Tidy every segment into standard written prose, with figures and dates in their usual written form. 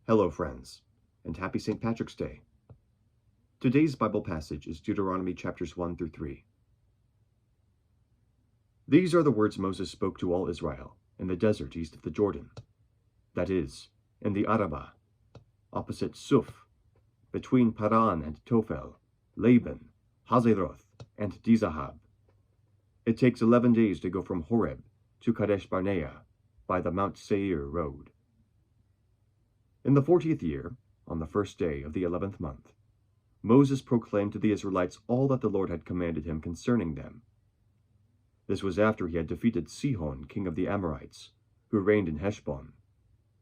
Hello, friends, and happy St. Patrick's Day. Today's Bible passage is Deuteronomy chapters 1 through 3. These are the words Moses spoke to all Israel in the desert east of the Jordan, that is, in the Arabah, opposite Suf, between Paran and Tophel, Laban, Hazeroth, and Dizahab. It takes 11 days to go from Horeb to Kadesh Barnea by the Mount Seir road. In the 40th year, on the first day of the 11th month, Moses proclaimed to the Israelites all that the Lord had commanded him concerning them. This was after he had defeated Sihon, king of the Amorites, who reigned in Heshbon,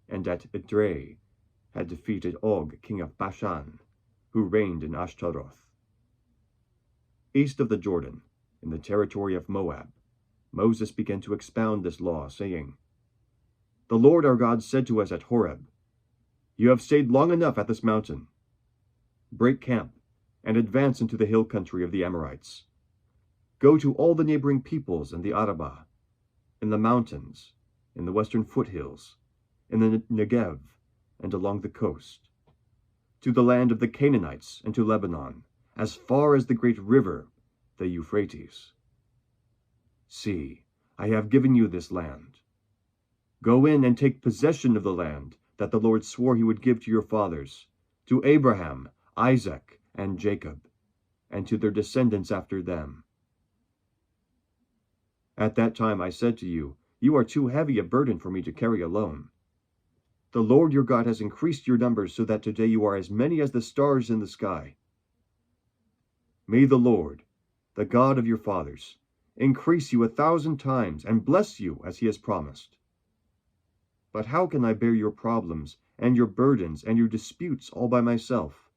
and at Edrei had defeated Og, king of Bashan, who reigned in Ashtaroth. East of the Jordan, in the territory of Moab, Moses began to expound this law, saying, "The Lord our God said to us at Horeb, 'You have stayed long enough at this mountain. Break camp and advance into the hill country of the Amorites. Go to all the neighboring peoples in the Arabah, in the mountains, in the western foothills, in the Negev, and along the coast, to the land of the Canaanites and to Lebanon, as far as the great river, the Euphrates. See, I have given you this land. Go in and take possession of the land that the Lord swore he would give to your fathers, to Abraham, Isaac, and Jacob, and to their descendants after them.' At that time I said to you, 'You are too heavy a burden for me to carry alone.' The Lord your God has increased your numbers so that today you are as many as the stars in the sky. May the Lord, the God of your fathers, increase you 1,000 times and bless you as he has promised. But how can I bear your problems and your burdens and your disputes all by myself?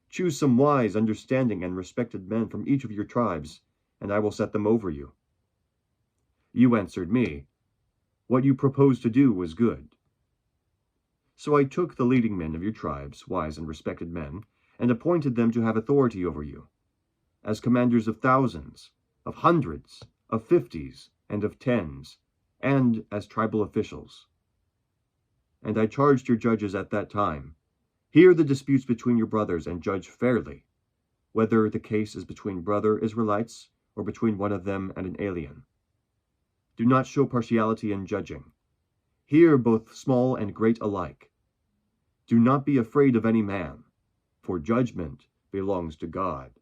Choose some wise, understanding, and respected men from each of your tribes, and I will set them over you." You answered me, "What you propose to do was good." So I took the leading men of your tribes, wise and respected men, and appointed them to have authority over you, as commanders of thousands, of hundreds, of 50s, and of 10s, and as tribal officials. And I charged your judges at that time, "Hear the disputes between your brothers and judge fairly, whether the case is between brother Israelites or between one of them and an alien. Do not show partiality in judging. Hear both small and great alike. Do not be afraid of any man, for judgment belongs to God.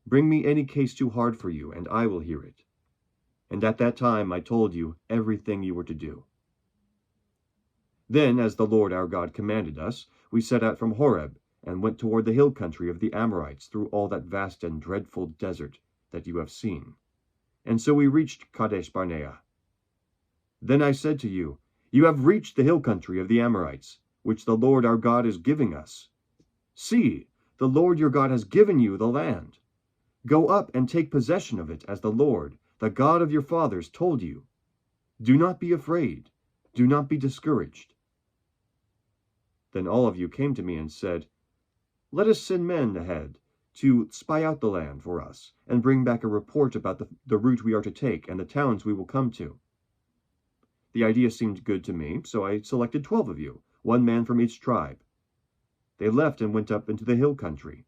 Bring me any case too hard for you, and I will hear it." And at that time I told you everything you were to do. Then, as the Lord our God commanded us, we set out from Horeb and went toward the hill country of the Amorites through all that vast and dreadful desert that you have seen. And so we reached Kadesh Barnea. Then I said to you, "You have reached the hill country of the Amorites, which the Lord our God is giving us. See, the Lord your God has given you the land. Go up and take possession of it as the Lord, the God of your fathers, told you. Do not be afraid. Do not be discouraged." Then all of you came to me and said, "Let us send men ahead to spy out the land for us and bring back a report about the route we are to take and the towns we will come to." The idea seemed good to me, so I selected 12 of you, one man from each tribe. They left and went up into the hill country,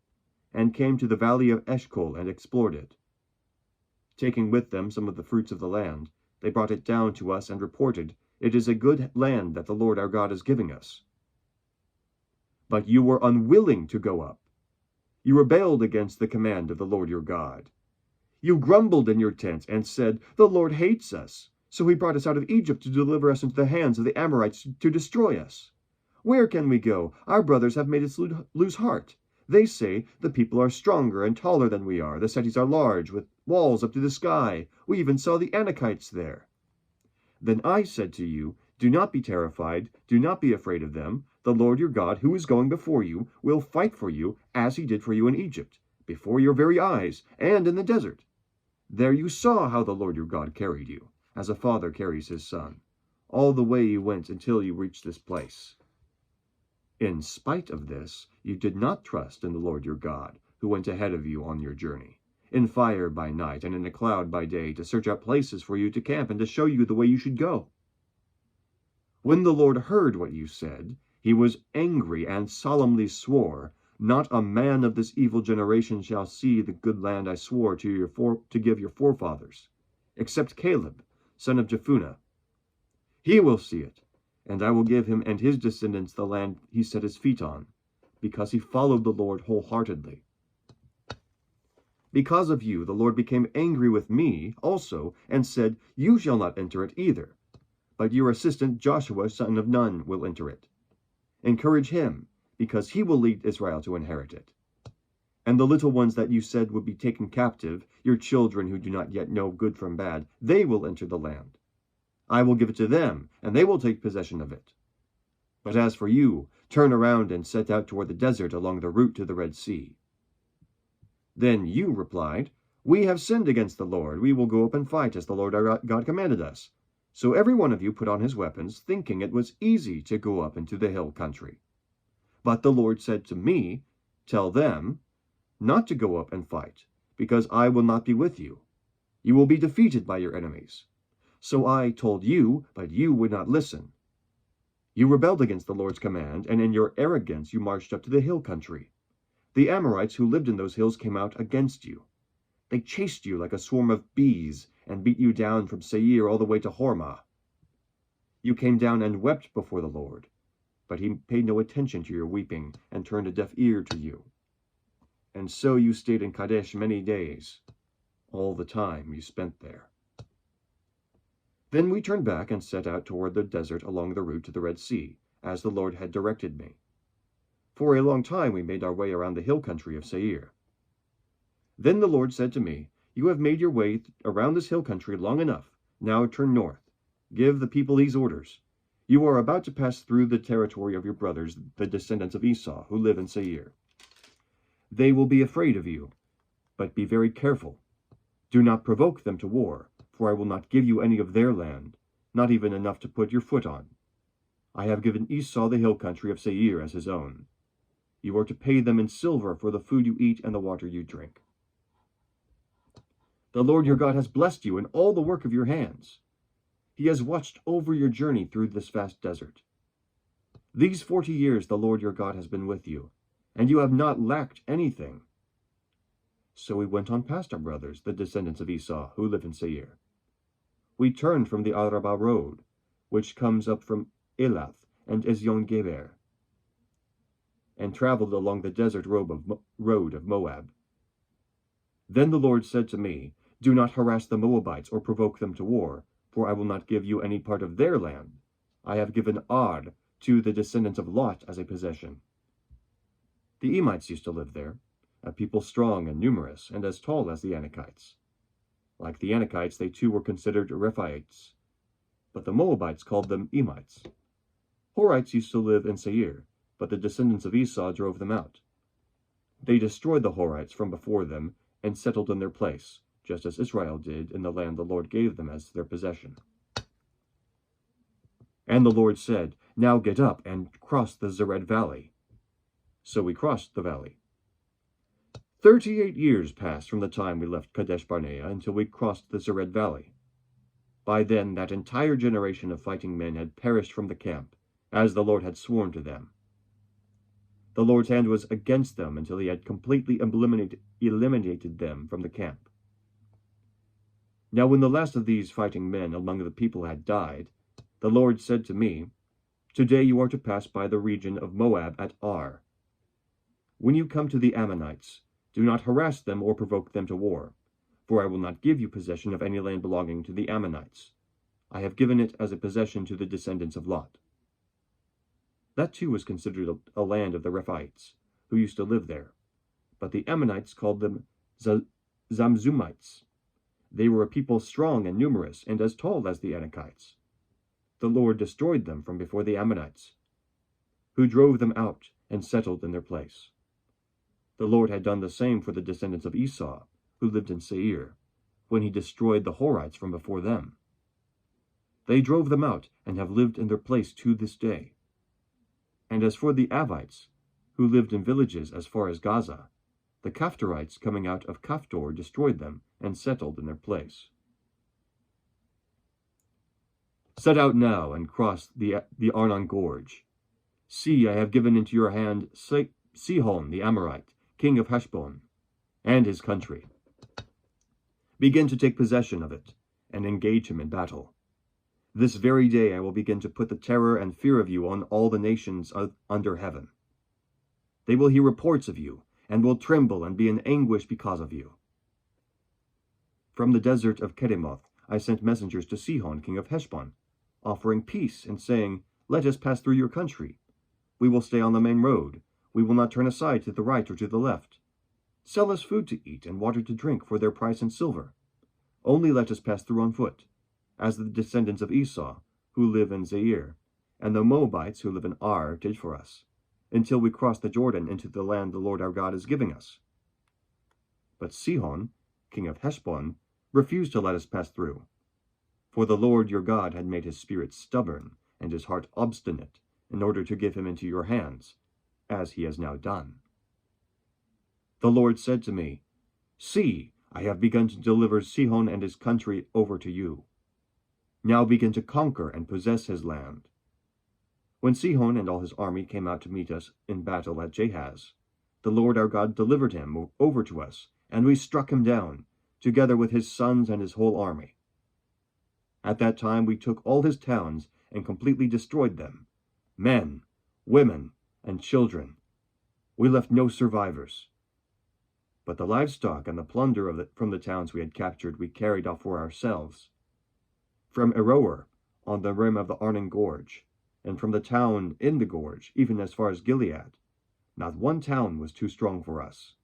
and came to the valley of Eshcol and explored it. Taking with them some of the fruits of the land, they brought it down to us and reported, "It is a good land that the Lord our God is giving us." But you were unwilling to go up. You rebelled against the command of the Lord your God. You grumbled in your tents and said, "The Lord hates us, so he brought us out of Egypt to deliver us into the hands of the Amorites to destroy us. Where can we go? Our brothers have made us lose heart. They say, 'The people are stronger and taller than we are. The cities are large, with walls up to the sky. We even saw the Anakites there.' Then I said to you, 'Do not be terrified. Do not be afraid of them. The Lord your God, who is going before you, will fight for you, as he did for you in Egypt, before your very eyes, and in the desert. There you saw how the Lord your God carried you, as a father carries his son, all the way you went until you reached this place. In spite of this, you did not trust in the Lord your God, who went ahead of you on your journey, in fire by night and in a cloud by day, to search out places for you to camp and to show you the way you should go. When the Lord heard what you said, He was angry and solemnly swore, "Not a man of this evil generation shall see the good land I swore to give your forefathers, except Caleb, son of Jephunneh. He will see it, and I will give him and his descendants the land he set his feet on, because he followed the Lord wholeheartedly. Because of you, the Lord became angry with me also, and said, You shall not enter it either, but your assistant Joshua, son of Nun, will enter it. Encourage him, because he will lead Israel to inherit it. And the little ones that you said would be taken captive, your children who do not yet know good from bad, they will enter the land. I will give it to them, and they will take possession of it. But as for you, turn around and set out toward the desert along the route to the Red Sea." Then you replied, "We have sinned against the Lord. We will go up and fight as the Lord our God commanded us." So every one of you put on his weapons, thinking it was easy to go up into the hill country. But the Lord said to me, "Tell them not to go up and fight, because I will not be with you. You will be defeated by your enemies." So I told you, but you would not listen. You rebelled against the Lord's command, and in your arrogance you marched up to the hill country. The Amorites who lived in those hills came out against you. They chased you like a swarm of bees, and beat you down from Seir all the way to Hormah. You came down and wept before the Lord, but he paid no attention to your weeping, and turned a deaf ear to you. And so you stayed in Kadesh many days, all the time you spent there. Then we turned back and set out toward the desert along the route to the Red Sea, as the Lord had directed me. For a long time we made our way around the hill country of Seir. Then the Lord said to me, "You have made your way around this hill country long enough. Now turn north. Give the people these orders. You are about to pass through the territory of your brothers, the descendants of Esau, who live in Seir. They will be afraid of you, but be very careful. Do not provoke them to war, for I will not give you any of their land, not even enough to put your foot on. I have given Esau the hill country of Seir as his own. You are to pay them in silver for the food you eat and the water you drink. The Lord your God has blessed you in all the work of your hands. He has watched over your journey through this vast desert. These 40 years the Lord your God has been with you, and you have not lacked anything." So we went on past our brothers, the descendants of Esau, who live in Seir. We turned from the Arabah road, which comes up from Elath and Ezyon-Geber, and traveled along the desert road of Moab. Then the Lord said to me, "Do not harass the Moabites or provoke them to war, for I will not give you any part of their land. I have given Ar to the descendants of Lot as a possession." The Emites used to live there, a people strong and numerous, and as tall as the Anakites. Like the Anakites, they too were considered Rephaites, but the Moabites called them Emites. Horites used to live in Seir, but the descendants of Esau drove them out. They destroyed the Horites from before them and settled in their place, just as Israel did in the land the Lord gave them as their possession. And the Lord said, "Now get up and cross the Zered Valley." So we crossed the valley. 38 years passed from the time we left Kadesh Barnea until we crossed the Zered Valley. By then that entire generation of fighting men had perished from the camp, as the Lord had sworn to them. The Lord's hand was against them until he had completely eliminated them from the camp. Now when the last of these fighting men among the people had died, the Lord said to me, "Today you are to pass by the region of Moab at Ar. When you come to the Ammonites, do not harass them or provoke them to war, for I will not give you possession of any land belonging to the Ammonites. I have given it as a possession to the descendants of Lot." That too was considered a land of the Rephaites, who used to live there, but the Ammonites called them Zamzumites. They were a people strong and numerous, and as tall as the Anakites. The Lord destroyed them from before the Ammonites, who drove them out and settled in their place. The Lord had done the same for the descendants of Esau, who lived in Seir, when he destroyed the Horites from before them. They drove them out and have lived in their place to this day. And as for the Avites, who lived in villages as far as Gaza, the Kaftarites coming out of Kaftor destroyed them and settled in their place. Set out now and cross the Arnon Gorge. See, I have given into your hand Sihon the Amorite, king of Heshbon, and his country. Begin to take possession of it, and engage him in battle. This very day I will begin to put the terror and fear of you on all the nations under heaven. They will hear reports of you, and will tremble and be in anguish because of you. From the desert of Kedemoth I sent messengers to Sihon, king of Heshbon, offering peace and saying, Let us pass through your country. We will stay on the main road. We will not turn aside to the right or to the left. Sell us food to eat and water to drink for their price in silver. Only let us pass through on foot, as the descendants of Esau, who live in Zair, and the Moabites who live in Ar did for us, until we cross the Jordan into the land the Lord our God is giving us. But Sihon, king of Heshbon, refused to let us pass through. For the Lord your God had made his spirit stubborn and his heart obstinate, in order to give him into your hands, as he has now done. The Lord said to me, See, I have begun to deliver Sihon and his country over to you. Now begin to conquer and possess his land. When Sihon and all his army came out to meet us in battle at Jahaz, the Lord our God delivered him over to us, and we struck him down, together with his sons and his whole army. At that time we took all his towns and completely destroyed them, men, women, and children. We left no survivors. But the livestock and the plunder from the towns we had captured we carried off for ourselves. From Aroer, on the rim of the Arnon Gorge, and from the town in the gorge, even as far as Gilead, not one town was too strong for us.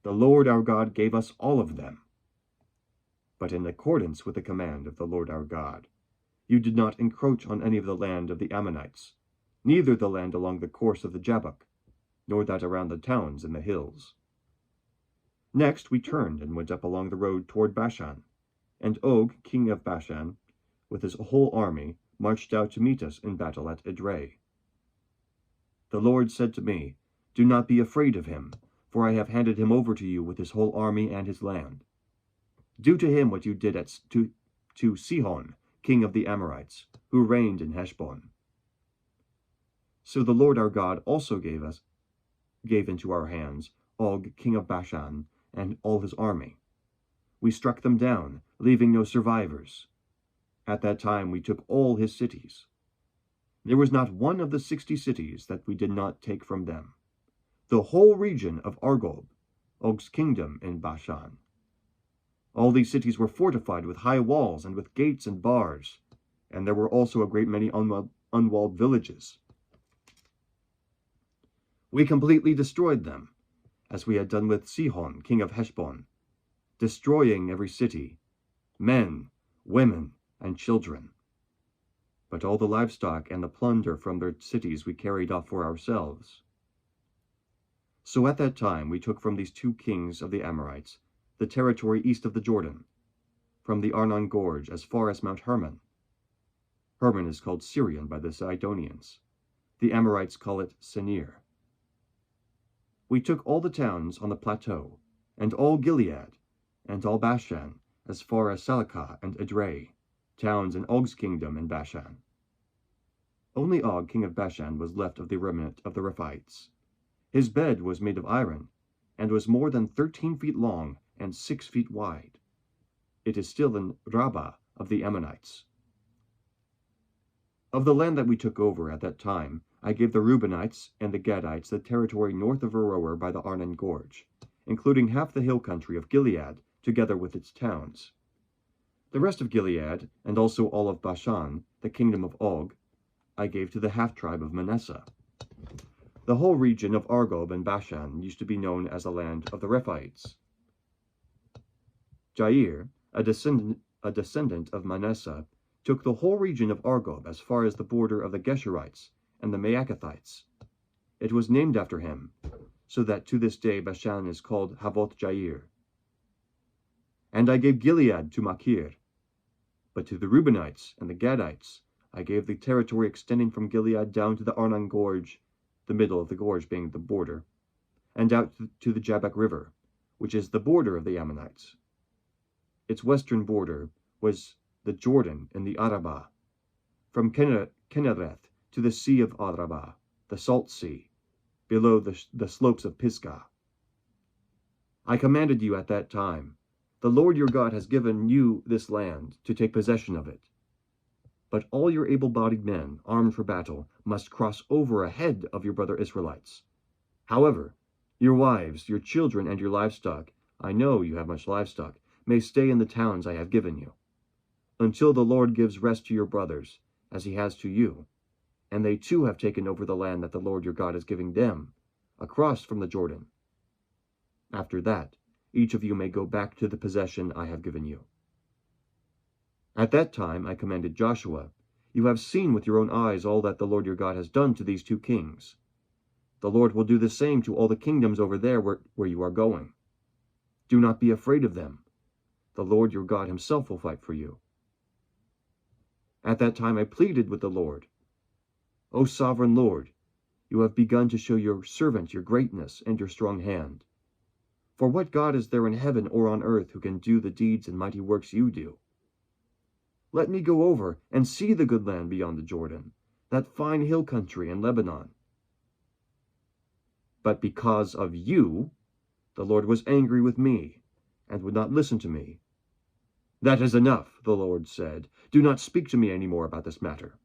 The Lord our God gave us all of them. But in accordance with the command of the Lord our God, you did not encroach on any of the land of the Ammonites, neither the land along the course of the Jabbok, nor that around the towns in the hills. Next we turned and went up along the road toward Bashan, and Og, king of Bashan, with his whole army, marched out to meet us in battle at Edrei. The Lord said to me, Do not be afraid of him, for I have handed him over to you with his whole army and his land. Do to him what you did to Sihon, king of the Amorites, who reigned in Heshbon. So the Lord our God also gave into our hands Og, king of Bashan, and all his army. We struck them down, leaving no survivors. At that time we took all his cities. There was not one of the 60 cities that we did not take from them. The whole region of Argob, Og's kingdom in Bashan. All these cities were fortified with high walls and with gates and bars, and there were also a great many unwalled villages. We completely destroyed them, as we had done with Sihon, king of Heshbon, destroying every city, men, women, and children. But all the livestock and the plunder from their cities we carried off for ourselves. So at that time we took from these 2 kings of the Amorites the territory east of the Jordan, from the Arnon Gorge as far as Mount Hermon. Hermon is called Syrian by the Sidonians. The Amorites call it Senir. We took all the towns on the plateau, and all Gilead, and all Bashan, as far as Salakah and Edrei, towns in Og's kingdom in Bashan. Only Og, king of Bashan, was left of the remnant of the Rephaites. His bed was made of iron, and was more than 13 feet long and 6 feet wide. It is still in Rabbah of the Ammonites. Of the land that we took over at that time, I gave the Reubenites and the Gadites the territory north of Aroer by the Arnon Gorge, including half the hill country of Gilead, together with its towns. The rest of Gilead, and also all of Bashan, the kingdom of Og, I gave to the half-tribe of Manasseh. The whole region of Argob and Bashan used to be known as the land of the Rephaites. Jair, a descendant of Manasseh, took the whole region of Argob as far as the border of the Geshurites and the Maacathites. It was named after him, so that to this day Bashan is called Havoth Jair. And I gave Gilead to Machir. But to the Reubenites and the Gadites I gave the territory extending from Gilead down to the Arnon Gorge, the middle of the gorge being the border, and out to the Jabbok River, which is the border of the Ammonites. Its western border was the Jordan in the Arabah, from Kinnereth to the Sea of Arabah, the Salt Sea, below the slopes of Pisgah. I commanded you at that time, the Lord your God has given you this land to take possession of it. But all your able-bodied men, armed for battle, must cross over ahead of your brother Israelites. However, your wives, your children, and your livestock, I know you have much livestock, may stay in the towns I have given you, until the Lord gives rest to your brothers, as he has to you, and they too have taken over the land that the Lord your God is giving them, across from the Jordan. After that, each of you may go back to the possession I have given you. At that time I commanded Joshua, you have seen with your own eyes all that the Lord your God has done to these two kings. The Lord will do the same to all the kingdoms over there where you are going. Do not be afraid of them. The Lord your God himself will fight for you. At that time I pleaded with the Lord, O sovereign Lord, you have begun to show your servant your greatness and your strong hand. For what God is there in heaven or on earth who can do the deeds and mighty works you do? Let me go over and see the good land beyond the Jordan, that fine hill country in Lebanon. But because of you, the Lord was angry with me and would not listen to me. That is enough, the Lord said. Do not speak to me any more about this matter.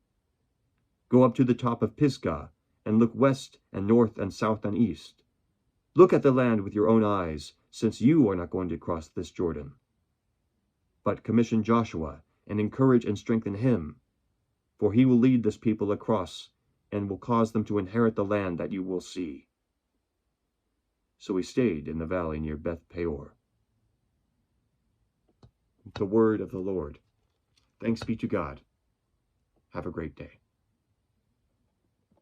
Go up to the top of Pisgah and look west and north and south and east. Look at the land with your own eyes, since you are not going to cross this Jordan. But commission Joshua and encourage and strengthen him, for he will lead this people across and will cause them to inherit the land that you will see. So we stayed in the valley near Beth Peor. The word of the Lord. Thanks be to God. Have a great day.